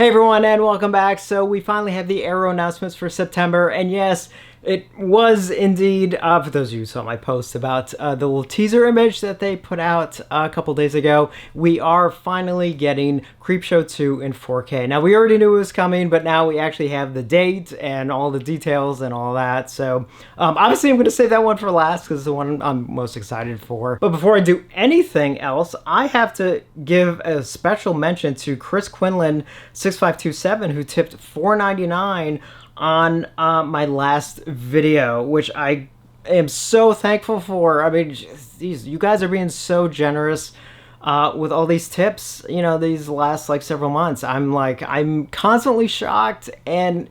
Hey everyone, and welcome back. So we finally have the Arrow announcements for September, and yes, it was indeed, for those of you who saw my post about the little teaser image that they put out a couple days ago, we are finally getting Creepshow 2 in 4K. Now, we already knew it was coming, but now we actually have the date and all the details and all that. So, obviously, I'm going to save that one for last because it's the one I'm most excited for. But before I do anything else, I have to give a special mention to Chris Quinlan 6527, who tipped $4.99 on my last video, which I am so thankful for. I mean, geez, you guys are being so generous with all these tips, you know, these last like several months. I'm constantly shocked and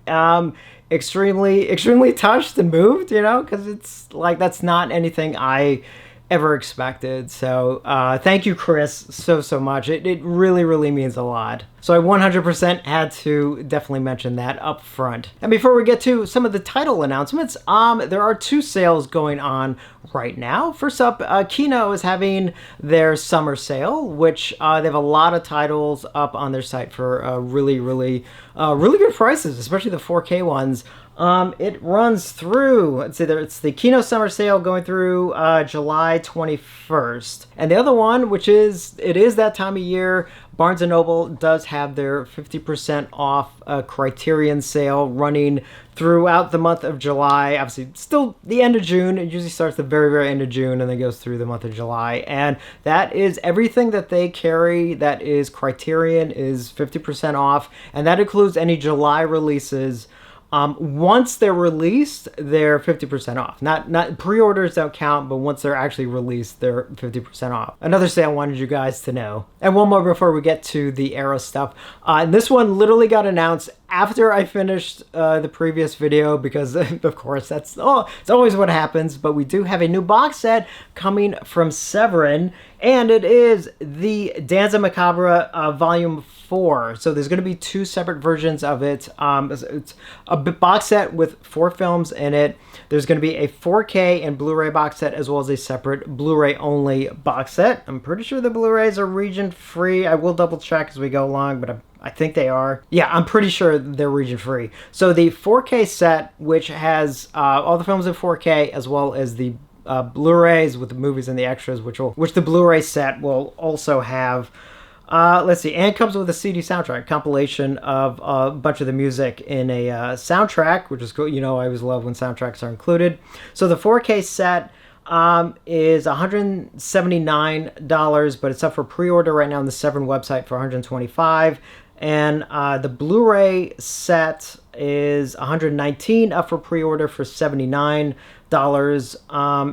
extremely touched and moved, you know, because it's like that's not anything I ever expected. So thank you, Chris, so much. It really means a lot. So I 100% had to definitely mention that up front. And before we get to some of the title announcements, there are two sales going on right now. First up, Kino is having their summer sale, which they have a lot of titles up on their site for really good prices, especially the 4K ones. It runs through, let's see, it's the Kino Summer Sale going through July 21st. And the other one, which is, it is that time of year, Barnes & Noble does have their 50% off Criterion sale running throughout the month of July. Obviously, still the end of June. It usually starts the very end of June and then goes through the month of July. And that is everything that they carry that is Criterion is 50% off. And that includes any July releases. Once they're released, they're 50% off. Not pre-orders don't count, but once they're actually released, they're 50% off. Another sale I wanted you guys to know. And one more before we get to the Arrow stuff. And this one literally got announced after I finished the previous video because, of course, it's always what happens. But we do have a new box set coming from Severin, and it is the Danza Macabra Volume 4. So there's going to be two separate versions of it. It's a box set with 4 films in it. There's going to be a 4K and Blu-ray box set as well as a separate Blu-ray only box set. I'm pretty sure the Blu-rays are region free. I will double check as we go along, but I think they are. Yeah, I'm pretty sure they're region free. So the 4K set, which has all the films in 4K as well as the Blu-rays with the movies and the extras, which the Blu-ray set will also have. Let's see, and comes with a CD soundtrack compilation of a bunch of the music in a soundtrack, which is cool. You know, I always love when soundtracks are included. So the 4K set is $179, but it's up for pre-order right now on the Severin website for $125. And the Blu-ray set is $119, up for pre-order for $79.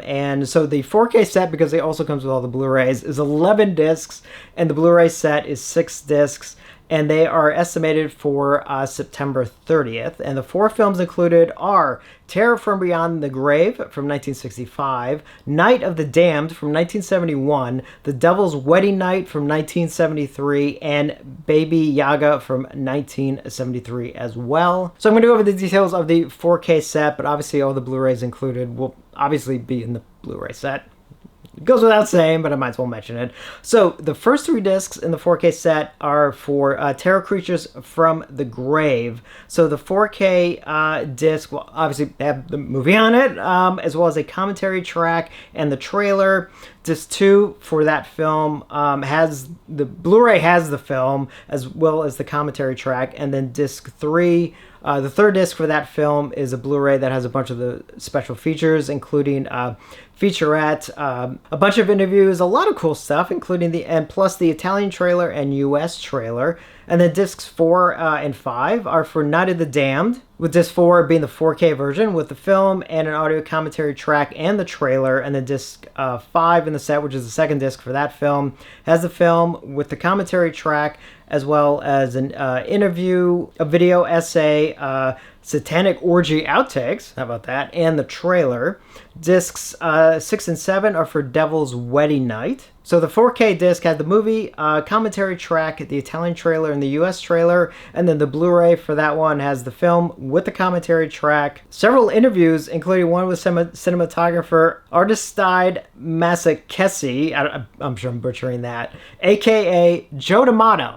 And so the 4K set, because it also comes with all the Blu-rays, is 11 discs, and the Blu-ray set is 6 discs, and they are estimated for September 30th. And the 4 films included are Terror from Beyond the Grave from 1965, Night of the Damned from 1971, The Devil's Wedding Night from 1973, and Baby Yaga from 1973 as well. So I'm going to go over the details of the 4K set, but obviously all the Blu-rays included will obviously be in the Blu-ray set. It goes without saying, but I might as well mention it. So the first 3 discs in the 4K set are for Terror Creatures from the Grave. So the 4K disc will obviously have the movie on it, as well as a commentary track and the trailer. Disc 2 for that film has the Blu-ray has the film as well as the commentary track, and then disc 3. The third disc for that film is a Blu-ray that has a bunch of the special features, including featurette, a bunch of interviews, a lot of cool stuff, including plus the Italian trailer and US trailer. And then discs 4 and 5 are for Night of the Damned, with disc 4 being the 4K version with the film and an audio commentary track and the trailer. And then disc 5 in the set, which is the second disc for that film, has the film with the commentary track as well as an interview, a video essay, Satanic Orgy outtakes, how about that, and the trailer. Discs 6 and 7 are for Devil's Wedding Night. So the 4K disc had the movie, commentary track, the Italian trailer, and the US trailer, and then the Blu-ray for that one has the film with the commentary track, several interviews, including one with cinematographer Aristide Massacesi, I'm sure I'm butchering that, aka Joe D'Amato.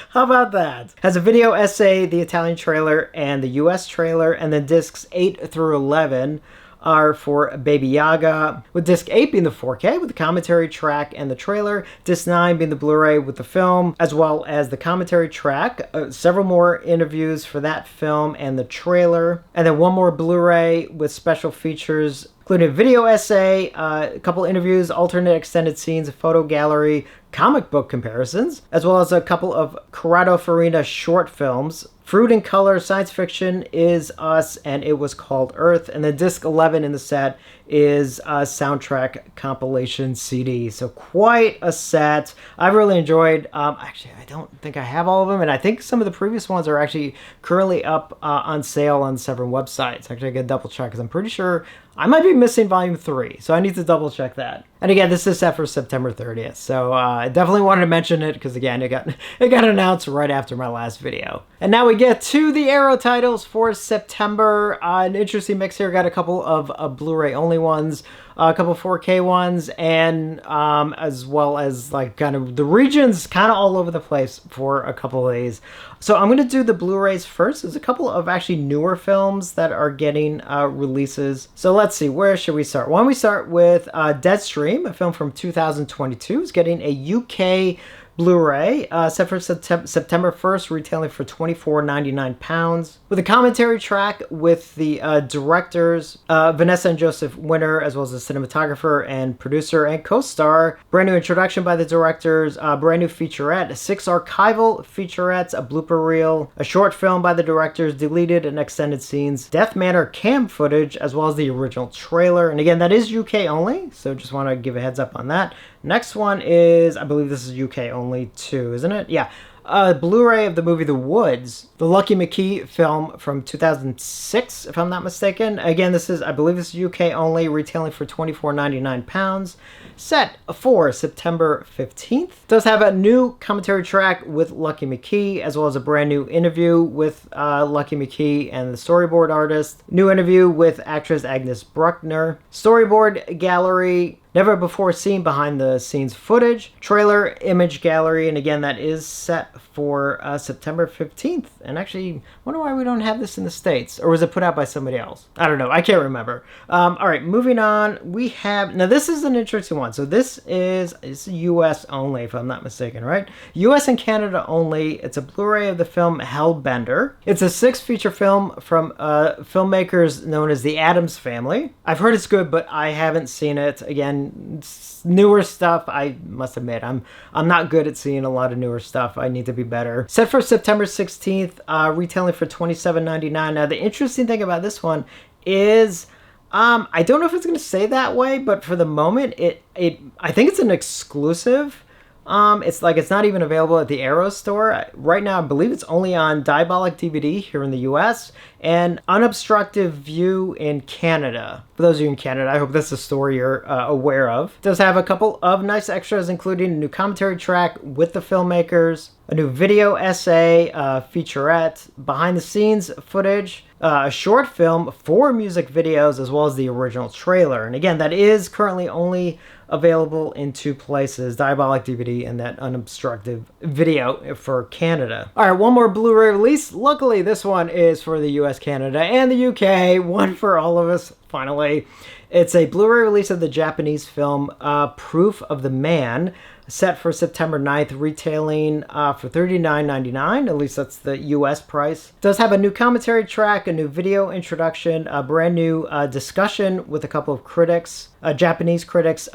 How about that? Has a video essay, the Italian trailer, and the US trailer, and then discs 8 through 11 are for Baby Yaga, with disc 8 being the 4K with the commentary track and the trailer, disc 9 being the Blu-ray with the film, as well as the commentary track, several more interviews for that film and the trailer, and then one more Blu-ray with special features, including a video essay, a couple interviews, alternate extended scenes, a photo gallery, comic book comparisons, as well as a couple of Corrado Farina short films, Fruit in Color, Science Fiction Is Us, and It Was Called Earth. And then disc 11 in the set is a soundtrack compilation CD. So quite a set. I really enjoyed, actually, I don't think I have all of them, and I think some of the previous ones are actually currently up on sale on Severin websites. Actually, I gotta double check because I'm pretty sure I might be missing volume 3, so I need to double check that. And again, this is set for September 30th, so I definitely wanted to mention it because again, it got announced right after my last video. And now we get to the Arrow titles for September. An interesting mix here. Got a couple of Blu-ray only ones, a couple 4K ones, and as well as like kind of the regions kind of all over the place for a couple of these. So I'm going to do the Blu-rays first. There's a couple of actually newer films that are getting releases. So let's see, where should we start? Why don't we start with Deadstream, a film from 2022. Is getting a UK Blu-ray, set for September 1st, retailing for £24.99, with a commentary track with the directors, Vanessa and Joseph Winter, as well as the cinematographer and producer and co-star. Brand new introduction by the directors, brand new featurette, 6 archival featurettes, a blooper reel, a short film by the directors, deleted and extended scenes, Death Manor cam footage, as well as the original trailer. And again, that is UK only, so just want to give a heads up on that. Next one is, I believe this is UK only too, isn't it? Yeah. Blu-ray of the movie The Woods, the Lucky McKee film from 2006, if I'm not mistaken. Again, I believe this is UK only, retailing for £24.99, set for September 15th. Does have a new commentary track with Lucky McKee, as well as a brand new interview with Lucky McKee and the storyboard artist. New interview with actress Agnes Bruckner. Storyboard gallery, never before seen behind the scenes footage, trailer, image gallery, and again, that is set for September 15th. And actually, I wonder why we don't have this in the States, or was it put out by somebody else? I don't know, I can't remember. All right, moving on, we have, now this is an interesting one. So this is US only, if I'm not mistaken, right? US and Canada only. It's a Blu-ray of the film Hellbender. It's a 6-feature film from filmmakers known as the Addams Family. I've heard it's good, but I haven't seen it. Again, newer stuff, I must admit, I'm not good at seeing a lot of newer stuff. I need to be better. Set for September 16th, retailing for $27.99. Now, the interesting thing about this one is, I don't know if it's going to stay that way, but for the moment, I think it's an exclusive. It's not even available at the Arrow store. Right now, I believe it's only on Diabolic DVD here in the US and Unobstructive View in Canada. For those of you in Canada, I hope this is a story you're aware of. It does have a couple of nice extras, including a new commentary track with the filmmakers, a new video essay, featurette, behind the scenes footage, a short film, 4 music videos, as well as the original trailer. And again, that is currently only available in 2 places, Diabolic DVD and that Unobstructive Video for Canada. All right, one more Blu-ray release. Luckily, this one is for the US, Canada, and the UK. One for all of us, finally. It's a Blu-ray release of the Japanese film Proof of the Man, set for September 9th, retailing for $39.99. At least that's the US price. It does have a new commentary track, a new video introduction, a brand new discussion with a couple of critics, Japanese critics,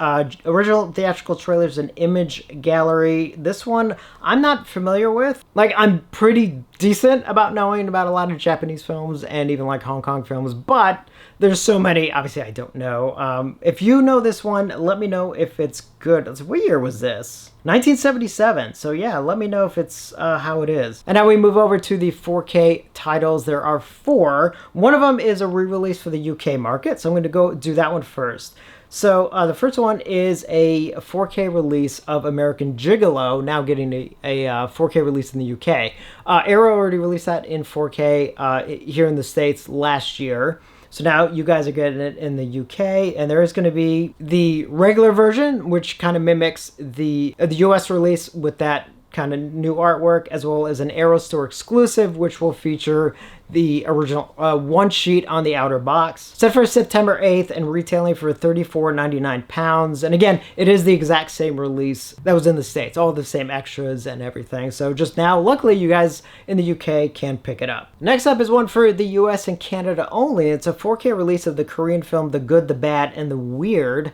original theatrical trailers, and image gallery. This one I'm not familiar with. Like, I'm pretty decent about knowing about a lot of Japanese films and even like Hong Kong films, but there's so many, obviously I don't know. If you know this one, let me know if it's good. What year was this? 1977. So yeah, let me know if it's how it is. And now we move over to the 4K titles. There are 4. One of them is a re-release for the UK market, so I'm going to go do that one first. So the first one is a 4K release of American Gigalo, now getting a 4K release in the UK. Arrow already released that in 4K here in the States last year. So now you guys are getting it in the UK, and there is going to be the regular version, which kind of mimics the US release with that kind of new artwork, as well as an Arrow Store exclusive, which will feature the original one sheet on the outer box. Set for September 8th and retailing for £34.99. And again, it is the exact same release that was in the States, all the same extras and everything. So just now, luckily, you guys in the UK can pick it up. Next up is one for the US and Canada only. It's a 4K release of the Korean film The Good, the Bad, and the Weird.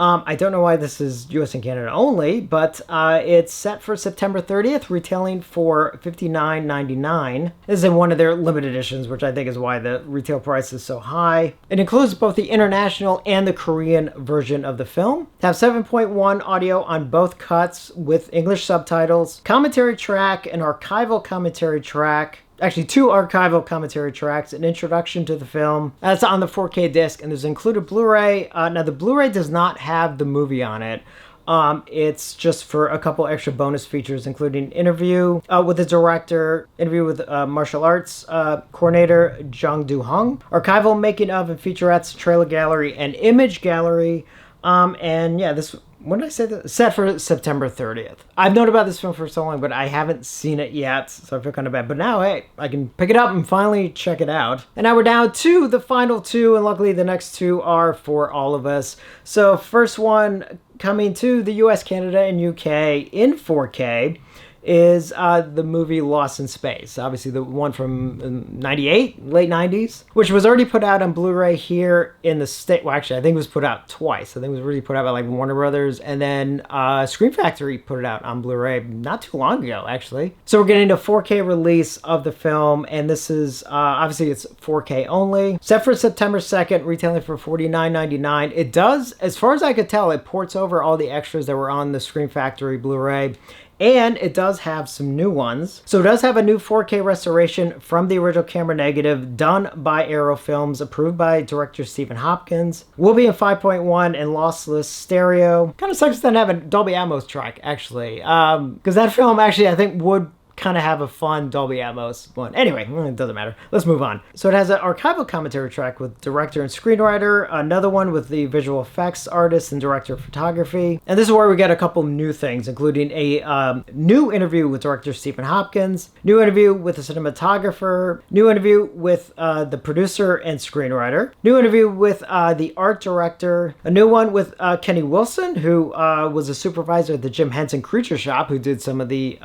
I don't know why this is US and Canada only, but it's set for September 30th, retailing for $59.99. This is in one of their limited editions, which I think is why the retail price is so high. It includes both the international and the Korean version of the film. It has 7.1 audio on both cuts with English subtitles, commentary track, an archival commentary track, actually 2 archival commentary tracks, an introduction to the film. That's on the 4K disc, and there's included Blu-ray. Now, the Blu-ray does not have the movie on it. It's just for a couple extra bonus features, including interview with the director, interview with martial arts coordinator Jung Do-hung, archival making of and featurettes, trailer gallery, and image gallery. And yeah, this... When did I say that? Set for September 30th. I've known about this film for so long, but I haven't seen it yet, so I feel kind of bad. But now, hey, I can pick it up and finally check it out. And now we're down to the final 2, and luckily the next 2 are for all of us. So first one coming to the US, Canada, and UK in 4K is the movie Lost in Space. Obviously the one from 98, late 90s, which was already put out on Blu-ray here in the States. Well, actually, I think it was put out twice. I think it was really put out by like Warner Brothers, and then Scream Factory put it out on Blu-ray not too long ago, actually. So we're getting a 4K release of the film, and this is, obviously it's 4K only. Set for September 2nd, retailing for $49.99. It does, as far as I could tell, it ports over all the extras that were on the Scream Factory Blu-ray. And it does have some new ones. So it does have a new 4K restoration from the original camera negative done by Arrow Films, approved by director Stephen Hopkins. Will be in 5.1 and lossless stereo. Kind of sucks to not have a Dolby Atmos track, actually. Because that film actually, I think, would kind of have a fun Dolby Atmos one. Anyway, it doesn't matter. Let's move on. So it has an archival commentary track with director and screenwriter, another one with the visual effects artist and director of photography. And this is where we get a couple new things, including a new interview with director Stephen Hopkins, new interview with the cinematographer, new interview with the producer and screenwriter, new interview with the art director, a new one with Kenny Wilson, who was a supervisor at the Jim Henson Creature Shop, who did some of the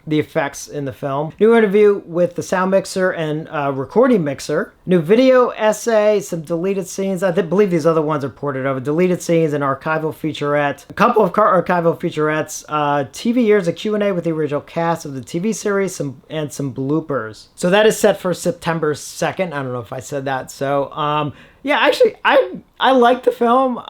effects in the film. New interview with the sound mixer and recording mixer. New video essay, some deleted scenes. I believe these other ones are ported over. Deleted scenes, an archival featurette. A couple of archival featurettes. TV years, a Q&A with the original cast of the TV series, and some bloopers. So that is set for September 2nd. I don't know if I said that. So, yeah, actually, I like the film.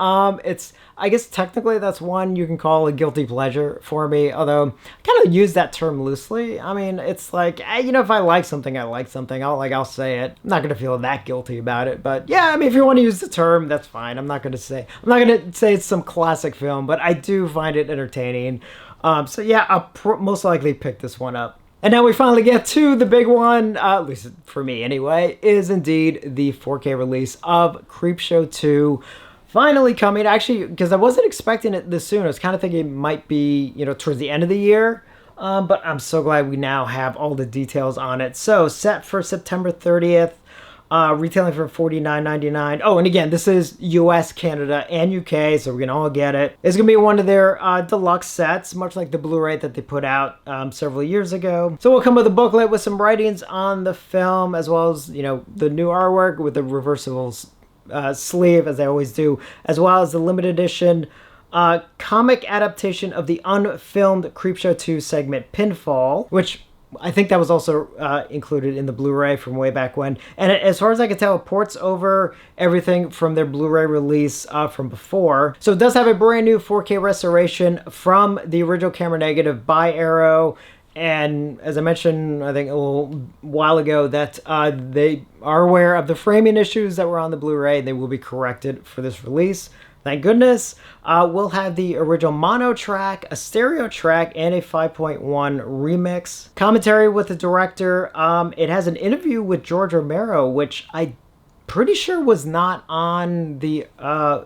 It's, I guess technically that's one you can call a guilty pleasure for me, although I kind of use that term loosely. I mean, it's like, you know, if I like something, I like something. I'll say it. I'm not going to feel that guilty about it, but yeah, I mean, if you want to use the term, that's fine. I'm not going to say it's some classic film, but I do find it entertaining. So yeah, I'll most likely pick this one up. And now we finally get to the big one, at least for me anyway, is indeed the 4K release of Creepshow II. Finally coming, actually, because I wasn't expecting it this soon. I was kind of thinking it might be, you know, towards the end of the year. But I'm so glad we now have all the details on it. So, set for September 30th, retailing for $49.99. Oh, and again, this is US, Canada, and UK, so we can all get it. It's going to be one of their deluxe sets, much like the Blu-ray that they put out several years ago. So we'll come with a booklet with some writings on the film, as well as, you know, the new artwork with the reversible sleeve, as they always do, as well as the limited edition comic adaptation of the unfilmed Creepshow II segment Pinfall, which I think that was also included in the Blu-ray from way back when. And as far as I can tell, it ports over everything from their Blu-ray release from before. So it does have a brand new 4K restoration from the original camera negative by Arrow. And as I mentioned, I think a little while ago, that they are aware of the framing issues that were on the Blu-ray. They will be corrected for this release. Thank goodness. We'll have the original mono track, a stereo track, and a 5.1 remix. Commentary with the director. It has an interview with George Romero, which I pretty sure was not on the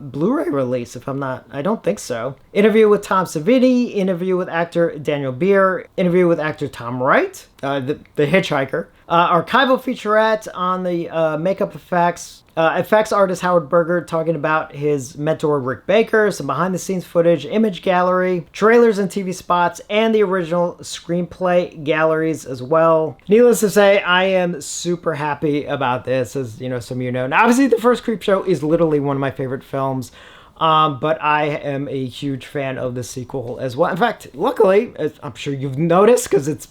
Blu-ray release, I don't think so. Interview with Tom Savini, interview with actor Daniel Beer, interview with actor Tom Wright, the hitchhiker. Archival featurette on the makeup effects. Effects artist Howard Berger talking about his mentor Rick Baker, some behind the scenes footage, image gallery, trailers and TV spots, and the original screenplay galleries as well. Needless to say, I am super happy about this, as you know, some of you know. Now, obviously, the first Creepshow is literally one of my favorite films. But I am a huge fan of the sequel as well. In fact, luckily, as I'm sure you've noticed, because it's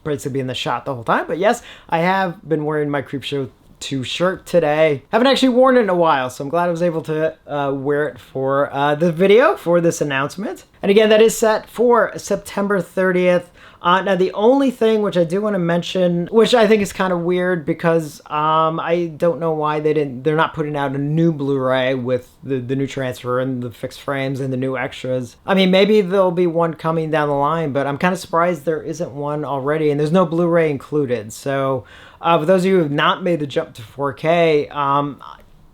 basically in the shot the whole time, but yes, I have been wearing my Creepshow II shirt today. Haven't actually worn it in a while, so I'm glad I was able to wear it for the video, for this announcement. And again, that is set for September 30th. Now, the only thing which I do want to mention, which I think is kind of weird because I don't know why they're not putting out a new Blu-ray with the new transfer and the fixed frames and the new extras. I mean, maybe there'll be one coming down the line, but I'm kind of surprised there isn't one already, and there's no Blu-ray included. So for those of you who have not made the jump to 4K,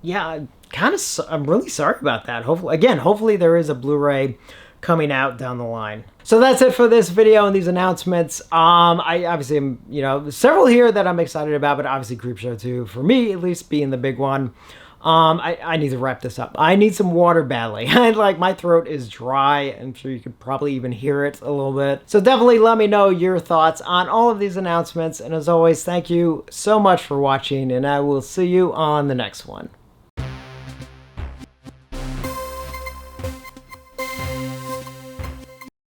yeah, I'm really sorry about that. Hopefully there is a Blu-ray coming out down the line. So that's it for this video and these announcements. I obviously am, several here that I'm excited about, but obviously Creepshow 2, for me at least, being the big one. I need to wrap this up. I need some water badly. Like, my throat is dry. I'm sure you could probably even hear it a little bit. So definitely let me know your thoughts on all of these announcements. And as always, thank you so much for watching, and I will see you on the next one.